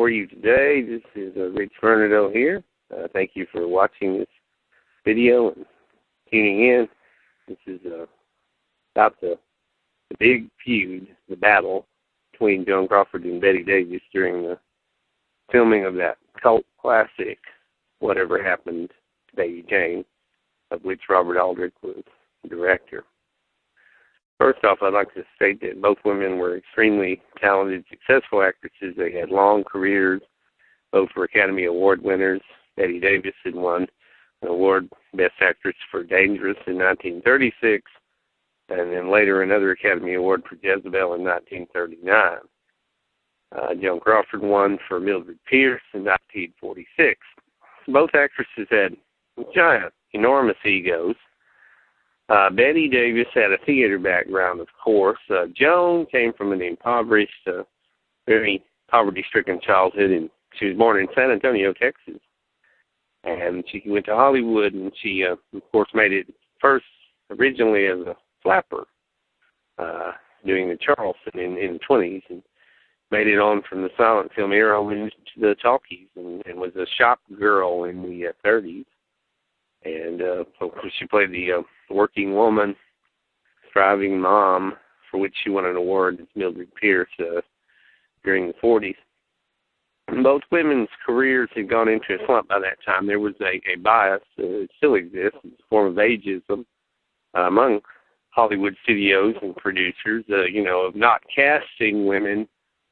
for you today. This is Rich Vernadeau here. Thank you for watching this video and tuning in. This is about the big feud, the battle between Joan Crawford and Bette Davis during the filming of that cult classic, Whatever Happened to Baby Jane, of which Robert Aldrich was the director. First off, I'd like to state that both women were extremely talented, successful actresses. They had long careers. Both were Academy Award winners. Bette Davis had won an award, Best Actress for Dangerous in 1936, and then later another Academy Award for Jezebel in 1939. Joan Crawford won for Mildred Pierce in 1946. Both actresses had giant, enormous egos. Bette Davis had a theater background, of course. Joan came from an impoverished, very poverty-stricken childhood, and she was born in San Antonio, Texas. And she went to Hollywood, and she, of course, made it first originally as a flapper, doing the Charleston in the 20s, and made it on from the silent film era into the talkies, and was a shop girl in the 30s. And of course, she played the working woman, striving mom, for which she won an award as Mildred Pierce during the 40s. And both women's careers had gone into a slump by that time. There was a bias, it still exists, it's a form of ageism among Hollywood studios and producers, of not casting women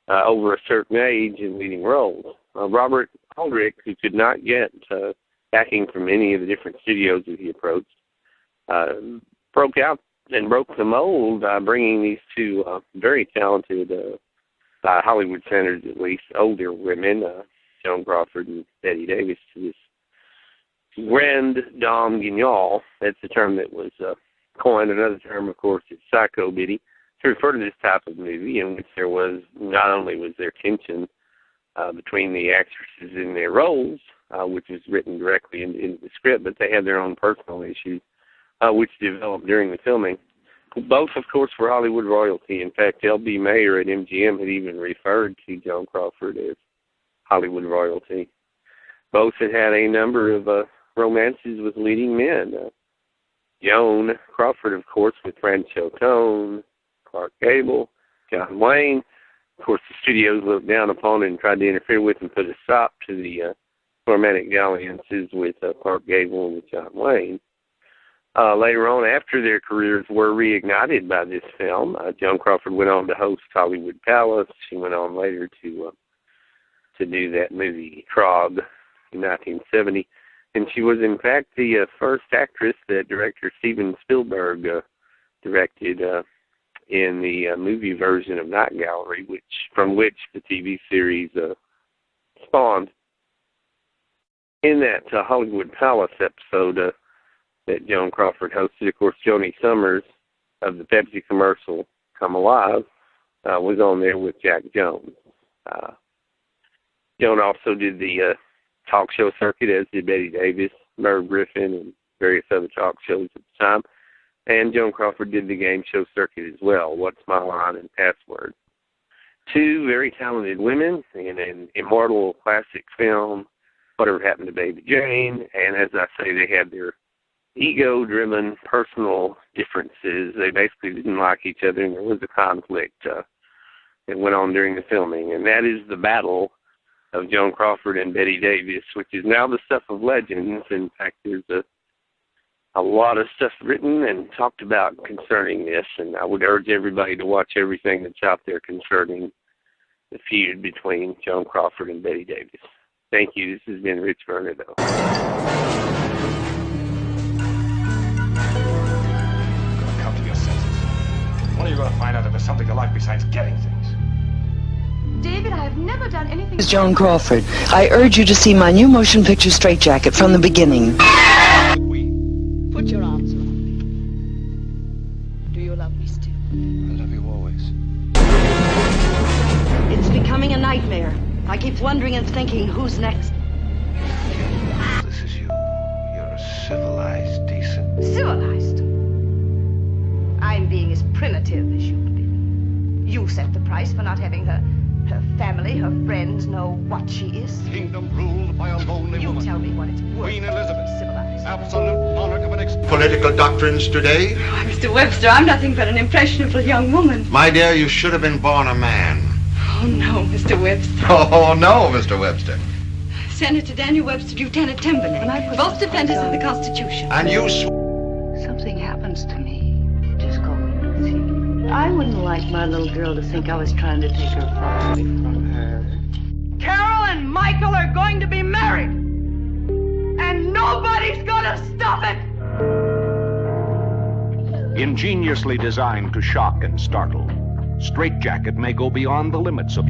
over a certain age in leading roles. Robert Aldrich, who could not get backing from any of the different studios that he approached, broke out and broke the mold, bringing these two very talented, by Hollywood standards at least, older women, Joan Crawford and Bette Davis, to this grand dame guignol. That's the term that was coined. Another term, of course, is psycho biddy, to refer to this type of movie in which there was, not only was there tension between the actresses in their roles, which was written directly into the script, but they had their own personal issues, which developed during the filming. Both, of course, were Hollywood royalty. In fact, L.B. Mayer at MGM had even referred to Joan Crawford as Hollywood royalty. Both had had a number of romances with leading men. Joan Crawford, of course, with Franchot Tone, Clark Gable, John Wayne. Of course, the studios looked down upon and tried to interfere with and put a stop to the romantic dalliances with Clark Gable and with John Wayne. Later on, after their careers were reignited by this film, Joan Crawford went on to host Hollywood Palace. She went on later to do that movie Trog in 1970. And she was, in fact, the first actress that director Steven Spielberg directed in the movie version of Night Gallery, from which the TV series spawned. In that Hollywood Palace episode that Joan Crawford hosted, of course, Joni Summers of the Pepsi commercial Come Alive was on there with Jack Jones. Joan also did the talk show circuit, as did Bette Davis, Merv Griffin, and various other talk shows at the time. And Joan Crawford did the game show circuit as well, What's My Line and Password. Two very talented women in an immortal classic film, Whatever Happened to Baby Jane, and as I say, they had their ego-driven personal differences. They basically didn't like each other, and there was a conflict that went on during the filming, and that is the battle of Joan Crawford and Bette Davis, which is now the stuff of legends. In fact, there's a lot of stuff written and talked about concerning this, and I would urge everybody to watch everything that's out there concerning the feud between Joan Crawford and Bette Davis. Thank you. This has been Rich Vernadeau. Come to your senses. When are you going to find out that there's something to life besides getting things? David, I have never done anything... This is Joan Crawford. I urge you to see my new motion picture Straitjacket from the beginning. Put your arms around me. Do you love me still? I love you always. It's becoming a nightmare. I keep wondering and thinking, who's next? This is you. You're a civilized, decent... Civilized? I'm being as primitive as you've been. You set the price for not having her Her family, her friends know what she is. Kingdom ruled by a lonely You woman. tell me what it's worth. Queen Elizabeth. Civilized. Absolute monarch of an Political doctrines today? Why, Mr. Webster, I'm nothing but an impressionable young woman. My dear, you should have been born a man. Oh, no, Mr. Webster. Oh, no, Mr. Webster. Senator Daniel Webster, Lieutenant Timberlake, both defenders of the Constitution. And you Something happens to me. Just go and see. I wouldn't like my little girl to think I was trying to take her far away from her. Carol and Michael are going to be married. And nobody's gonna stop it. Ingeniously designed to shock and startle, Straight Jacket may go beyond the limits of